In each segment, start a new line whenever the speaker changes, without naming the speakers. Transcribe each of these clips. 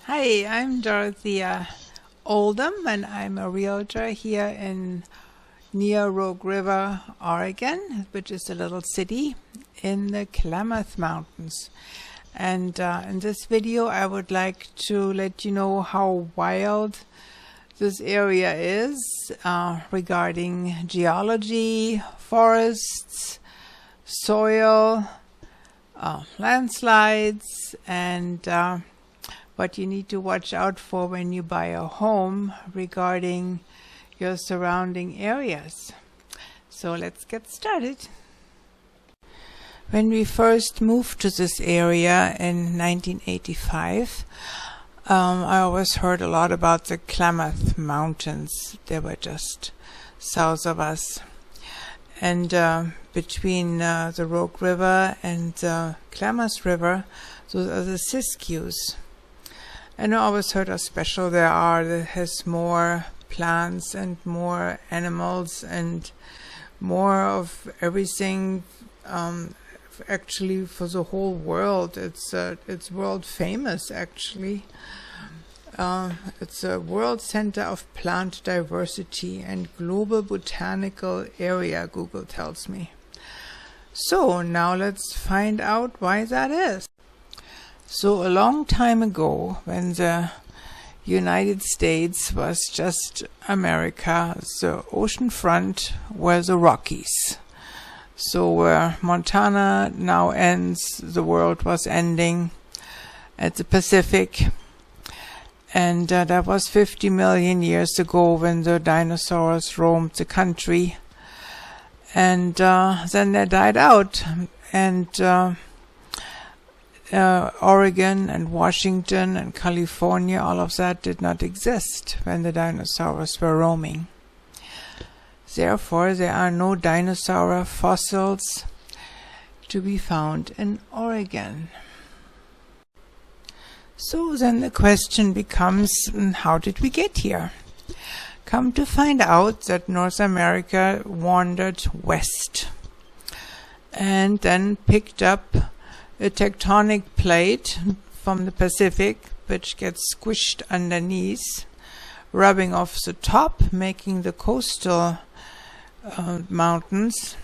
Hi, I'm Dorothea Oldham, and I'm a realtor here near Rogue River, Oregon, which is a little city in the Klamath Mountains. And in this video, I would like to let you know how wild this area is regarding geology, forests, soil, landslides, and what you need to watch out for when you buy a home regarding your surrounding areas. So let's get started. When we first moved to this area in 1985, I always heard a lot about the Klamath Mountains. They were just south of us. And between the Rogue River and the Klamath River, those are the Siskiyous. And I always heard how special they are. That has more plants and more animals and more of everything. Actually, for the whole world, it's world famous. Actually, it's a world center of plant diversity and global botanical area. Google tells me. So now let's find out why that is. So a long time ago, when the United States was just America, the ocean front were the Rockies. So where Montana now ends, the world was ending at the Pacific. And that was 50 million years ago when the dinosaurs roamed the country. And then they died out. And Oregon and Washington and California, all of that did not exist when the dinosaurs were roaming. Therefore, there are no dinosaur fossils to be found in Oregon. So then the question becomes, how did we get here? Come to find out that North America wandered west and then picked up a tectonic plate from the Pacific, which gets squished underneath, rubbing off the top, making the coastal mountains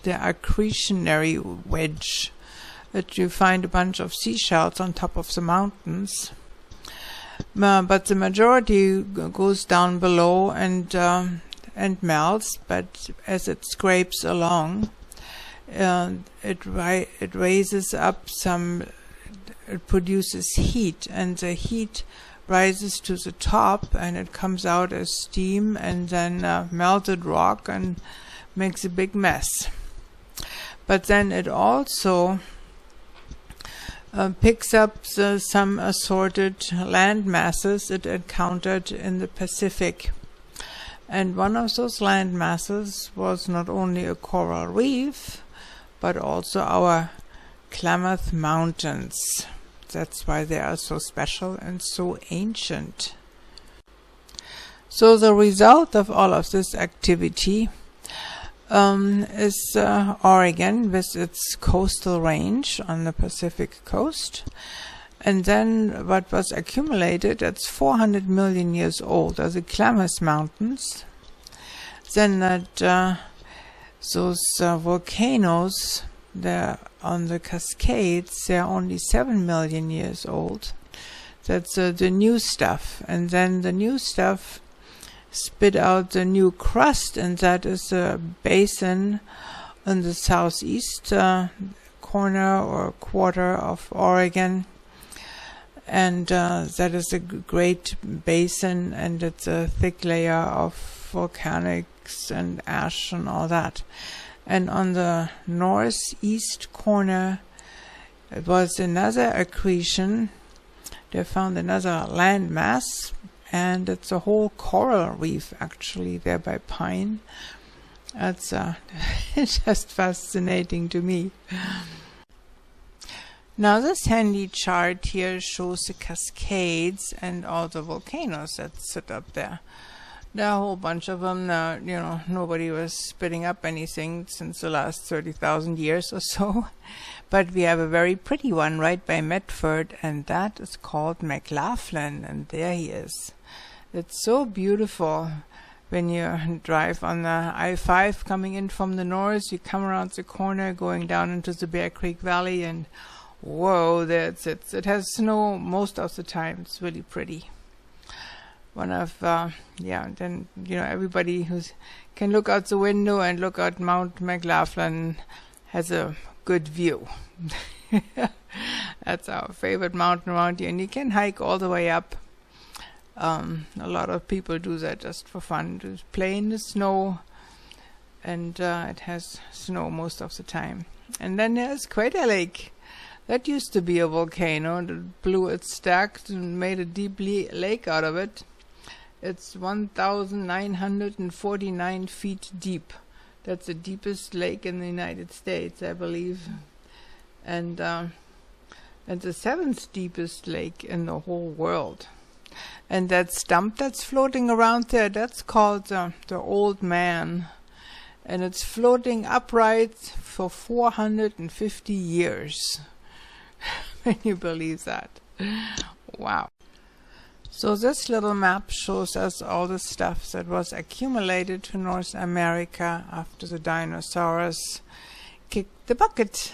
the accretionary wedge, that you find a bunch of seashells on top of the mountains. But the majority goes down below and melts, but as it scrapes along, it raises up it produces heat, and the heat rises to the top, and it comes out as steam and then melted rock and makes a big mess. But then it also picks up some assorted land masses it encountered in the Pacific. And one of those land masses was not only a coral reef, but also our Klamath Mountains. That's why they are so special and so ancient. So the result of all of this activity is Oregon with its coastal range on the Pacific coast. And then what was accumulated, that's 400 million years old, are the Klamath Mountains. Then that those volcanoes, they're on the Cascades, they're only 7 million years old. That's the new stuff. And then the new stuff spit out the new crust, and that is a basin in the southeast corner or quarter of Oregon. And that is a great basin, and it's a thick layer of volcanics and ash and all that. And on the northeast corner, it was another accretion. They found another land mass, and it's a whole coral reef actually there by Pine. That's just fascinating to me. Now this handy chart here shows the Cascades and all the volcanoes that sit up there. There are a whole bunch of them. Nobody was spitting up anything since the last 30,000 years or so. But we have a very pretty one right by Medford, and that is called McLaughlin, and there he is. It's so beautiful. When you drive on the I-5 coming in from the north, you come around the corner going down into the Bear Creek Valley, and whoa, there it sits. It has snow most of the time. It's really pretty. One of, then, everybody who can look out the window and look at Mount McLaughlin has a good view. That's our favorite mountain around here, and you can hike all the way up. A lot of people do that just for fun, just play in the snow, and it has snow most of the time. And then there's Crater Lake. That used to be a volcano that blew its stack and made a deep lake out of it. It's 1,949 feet deep. That's the deepest lake in the United States, I believe. And the 7th deepest lake in the whole world. And that stump that's floating around there, that's called the Old Man. And it's floating upright for 450 years. Can you believe that? Wow. So this little map shows us all the stuff that was accumulated to North America after the dinosaurs kicked the bucket.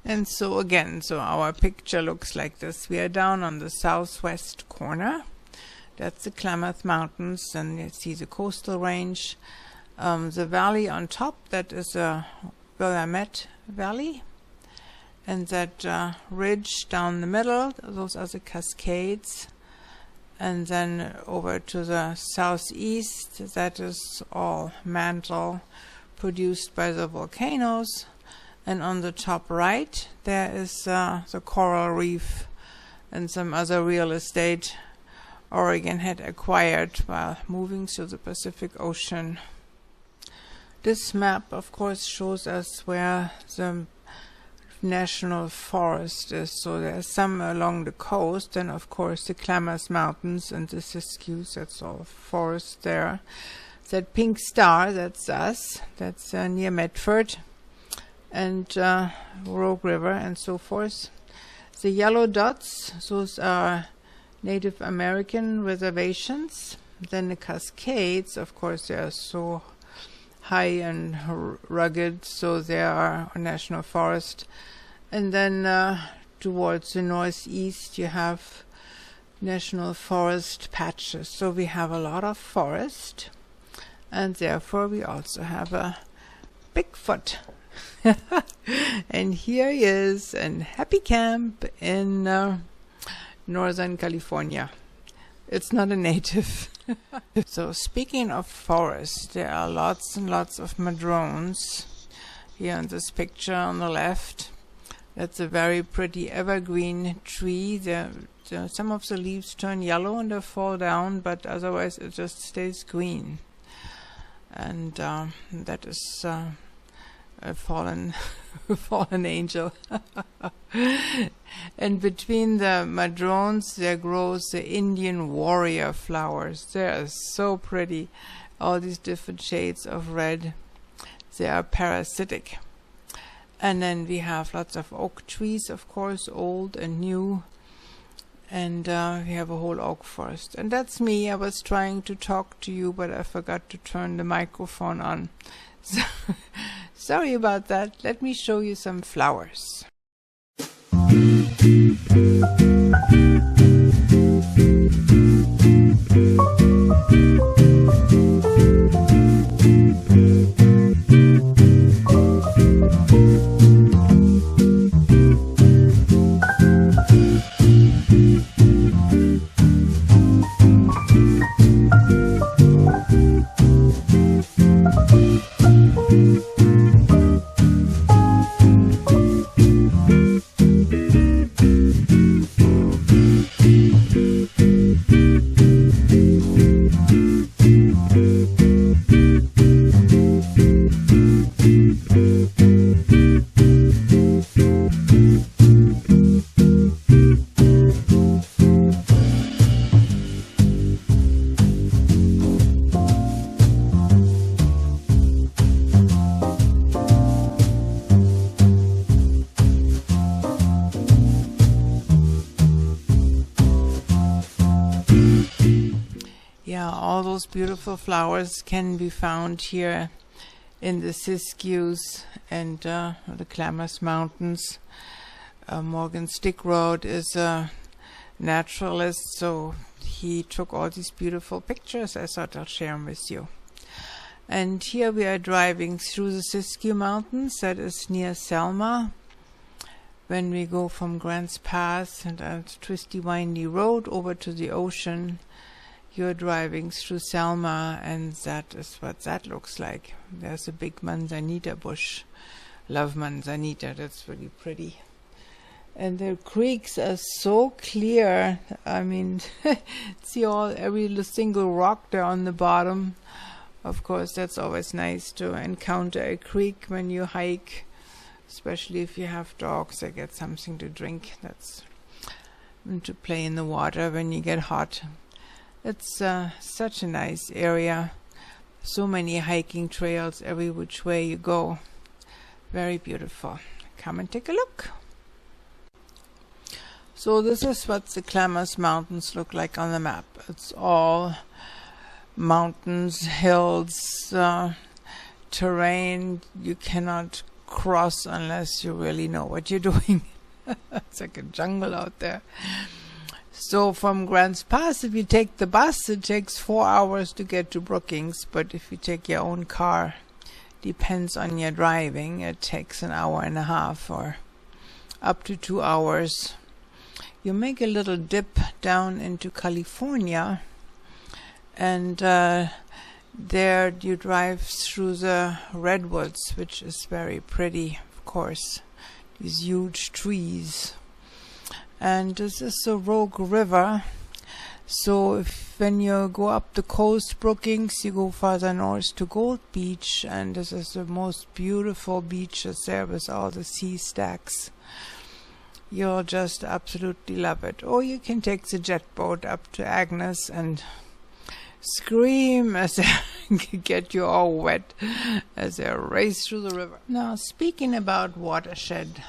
And so again, our picture looks like this. We are down on the southwest corner. That's the Klamath Mountains, and you see the coastal range. The valley on top, that is the Willamette Valley. And that ridge down the middle, those are the Cascades. And then over to the southeast, that is all mantle produced by the volcanoes. And on the top right, there is the coral reef and some other real estate Oregon had acquired while moving through the Pacific Ocean. This map, of course, shows us where the national forest is. So there's some along the coast, and of course the Klamath Mountains and the Siskiyou, that's all forest there. That pink star, that's us. That's near Medford and Rogue River and so forth. The yellow dots, those are Native American reservations. Then the Cascades, of course, they are so high and rugged, so they are a national forest. And then towards the northeast you have national forest patches. So we have a lot of forest, and therefore we also have a Bigfoot. And here he is in Happy Camp in Northern California. It's not a native. So speaking of forest, there are lots and lots of madrones. Here in this picture on the left, that's a very pretty evergreen tree. Some of the leaves turn yellow and they fall down, but otherwise it just stays green. And that is a fallen angel. And between the madrones there grows the Indian warrior flowers. They are so pretty, all these different shades of red. They are parasitic. And then we have lots of oak trees, of course, old and new. And we have a whole oak forest. And that's me. I was trying to talk to you, but I forgot to turn the microphone on. So sorry about that. Let me show you some flowers. Yeah, all those beautiful flowers can be found here in the Siskiyous and the Klamath Mountains. Morgan Stickroyd is a naturalist, so he took all these beautiful pictures. I thought I'll share them with you. And here we are driving through the Siskiyou Mountains. That is near Selma. When we go from Grants Pass and a twisty, windy road over to the ocean, you're driving through Selma, and that is what that looks like. There's a big manzanita bush. Love manzanita, that's really pretty. And the creeks are so clear. I mean, see every single rock there on the bottom. Of course, that's always nice to encounter a creek when you hike, especially if you have dogs. They get something to drink. That's to play in the water when you get hot. It's such a nice area. So many hiking trails every which way you go. Very beautiful. Come and take a look. So this is what the Klamath Mountains look like on the map. It's all mountains, hills, terrain you cannot cross unless you really know what you're doing. It's like a jungle out there. So from Grants Pass, if you take the bus, it takes 4 hours to get to Brookings, but if you take your own car, depends on your driving, it takes an hour and a half or up to 2 hours. You make a little dip down into California, and there you drive through the redwoods, which is very pretty, of course, these huge trees. And this is the Rogue River. So when you go up the coast, Brookings, you go farther north to Gold Beach, and this is the most beautiful beaches there with all the sea stacks. You'll just absolutely love it. Or you can take the jet boat up to Agnes and scream as they get you all wet as they race through the river. Now, speaking about watershed,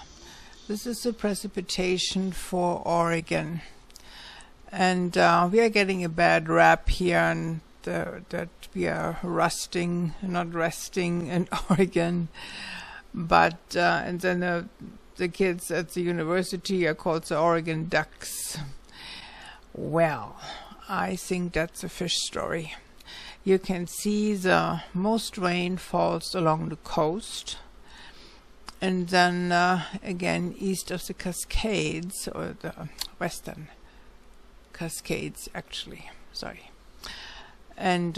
this is the Precipitation for Oregon. And we are getting a bad rap here, and that we are not resting in Oregon. But, and then the kids at the university are called the Oregon Ducks. Well, I think that's a fish story. You can see the most rain falls along the coast, and then again east of the Cascades, or the western Cascades actually, sorry. And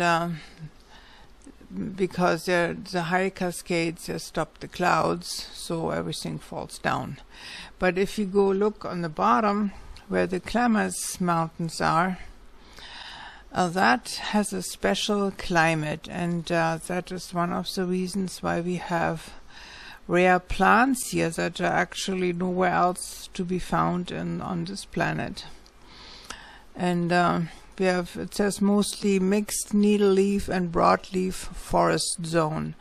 because the high Cascades stop the clouds, so everything falls down. But if you go look on the bottom where the Klamath Mountains are, that has a special climate, and that is one of the reasons why we have rare plants here that are actually nowhere else to be found on this planet. And we have, it says mostly mixed needle-leaf and broadleaf forest zone.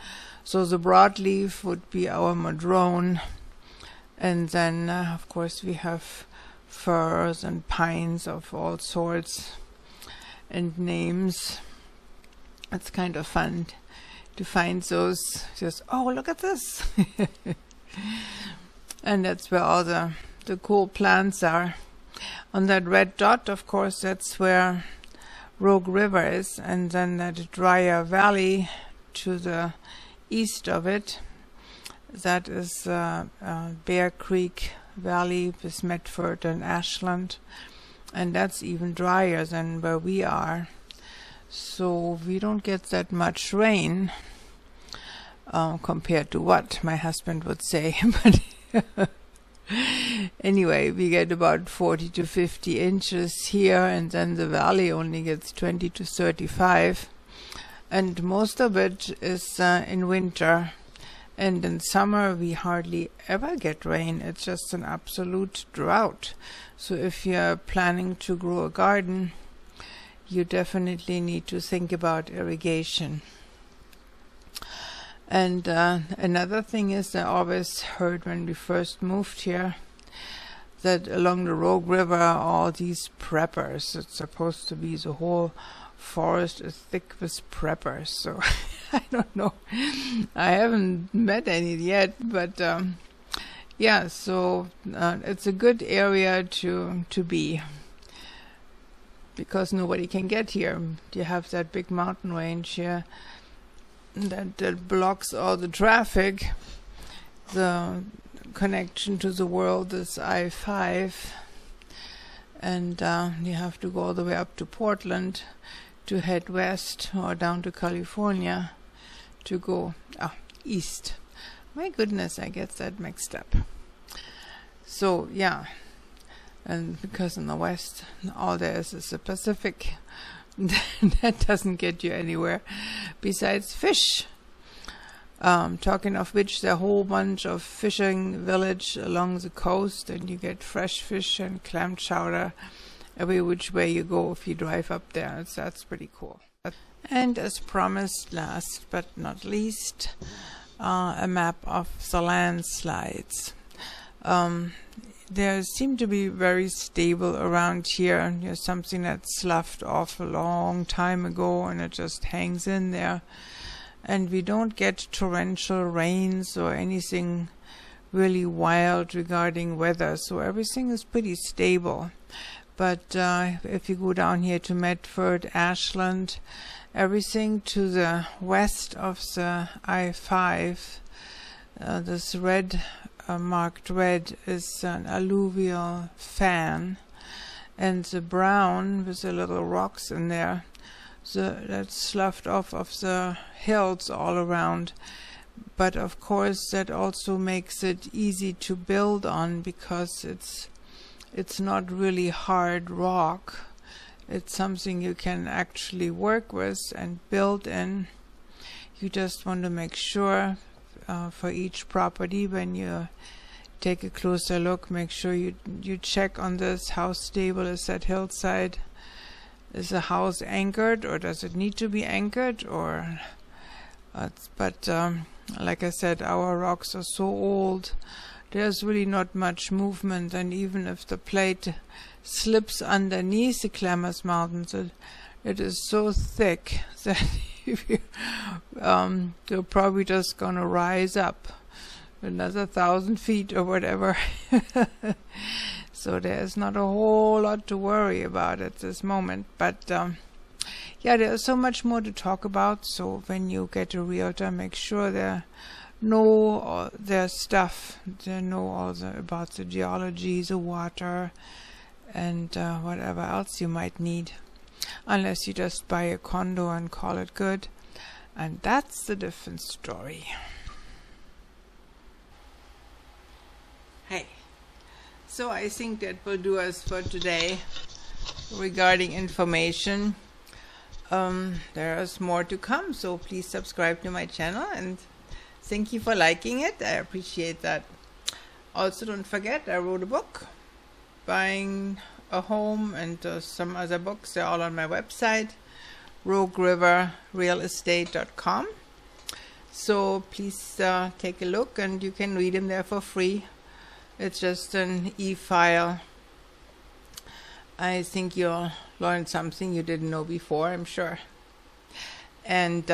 So the broadleaf would be our madrone, and then of course we have firs and pines of all sorts and names. It's kind of fun to find those. Just, oh, look at this. And that's where all the cool plants are. On that red dot, of course, that's where Rogue River is, and then that drier valley to the east of it, that is Bear Creek Valley with Medford and Ashland, and that's even drier than where we are. So we don't get that much rain compared to what my husband would say. But anyway, we get about 40 to 50 inches here, and then the valley only gets 20 to 35. And most of it is in winter. And in summer we hardly ever get rain. It's just an absolute drought. So if you're planning to grow a garden, you definitely need to think about irrigation. And another thing is, I always heard when we first moved here, that along the Rogue River are all these preppers. It's supposed to be the whole forest is thick with preppers. So I don't know. I haven't met any yet, but yeah. So it's a good area to be, because nobody can get here. You have that big mountain range here that blocks all the traffic. The connection to the world is I-5, and you have to go all the way up to Portland to head west, or down to California to go east. My goodness, I get that mixed up. So yeah, and because in the west all there is the Pacific, that doesn't get you anywhere besides fish. Talking of which, there are a whole bunch of fishing village along the coast, and you get fresh fish and clam chowder every which way you go if you drive up there. That's pretty cool. And as promised, last but not least, a map of the landslides. They seem to be very stable around here. There's something that sloughed off a long time ago, and it just hangs in there. And we don't get torrential rains or anything really wild regarding weather, so everything is pretty stable. But if you go down here to Medford, Ashland, everything to the west of the I-5, this red, marked red, is an alluvial fan, and the brown with the little rocks in there, that's sloughed off of the hills all around. But of course that also makes it easy to build on, because it's not really hard rock. It's something you can actually work with and build in. You just want to make sure for each property, when you take a closer look, make sure you check on this, how stable is that hillside. Is the house anchored, or does it need to be anchored? Or but like I said, our rocks are so old, there's really not much movement, and even if the plate slips underneath the Klamath Mountains, it is so thick that you're probably just gonna rise up another 1,000 feet or whatever. So there's not a whole lot to worry about at this moment. But yeah, there's so much more to talk about. So when you get a realtor, make sure they know their stuff. They know all about the geology, the water, and whatever else you might need. Unless you just buy a condo and call it good. And that's a different story. Hey. So I think that will do us for today regarding information. There is more to come, so please subscribe to my channel, and thank you for liking it. I appreciate that. Also, don't forget, I wrote a book, Buying a Home, and some other books. They're all on my website, rogueriverrealestate.com. So please take a look, and you can read them there for free. It's just an e-file. I think you'll learn something you didn't know before, I'm sure. And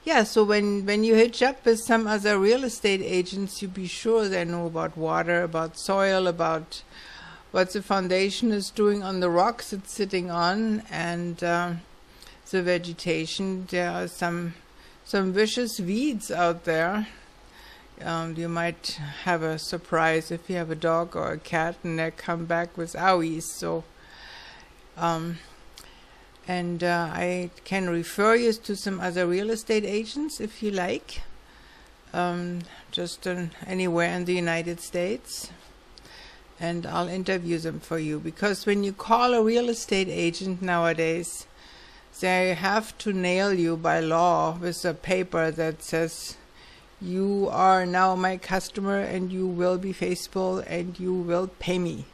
yeah, so when you hitch up with some other real estate agents, you be sure they know about water, about soil, about what the foundation is doing on the rocks it's sitting on, and the vegetation. There are some vicious weeds out there. You might have a surprise if you have a dog or a cat and they come back with owies. So, I can refer you to some other real estate agents if you like, just anywhere in the United States, and I'll interview them for you. Because when you call a real estate agent nowadays, they have to nail you by law with a paper that says, "You are now my customer, and you will be faithful, and you will pay me."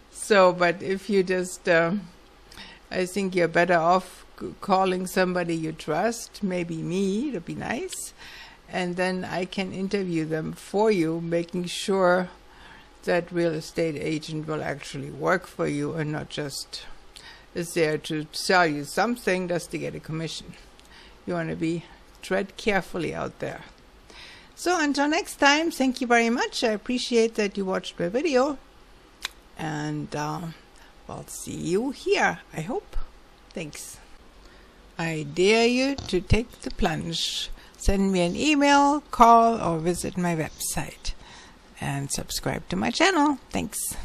So, but if you just, I think you're better off calling somebody you trust, maybe me, it'd be nice, and then I can interview them for you, making sure that real estate agent will actually work for you and not just is there to sell you something just to get a commission. You want to tread carefully out there. So until next time, thank you very much. I appreciate that you watched my video, and I'll see you here, I hope. Thanks. I dare you to take the plunge. Send me an email, call, or visit my website. And subscribe to my channel. Thanks.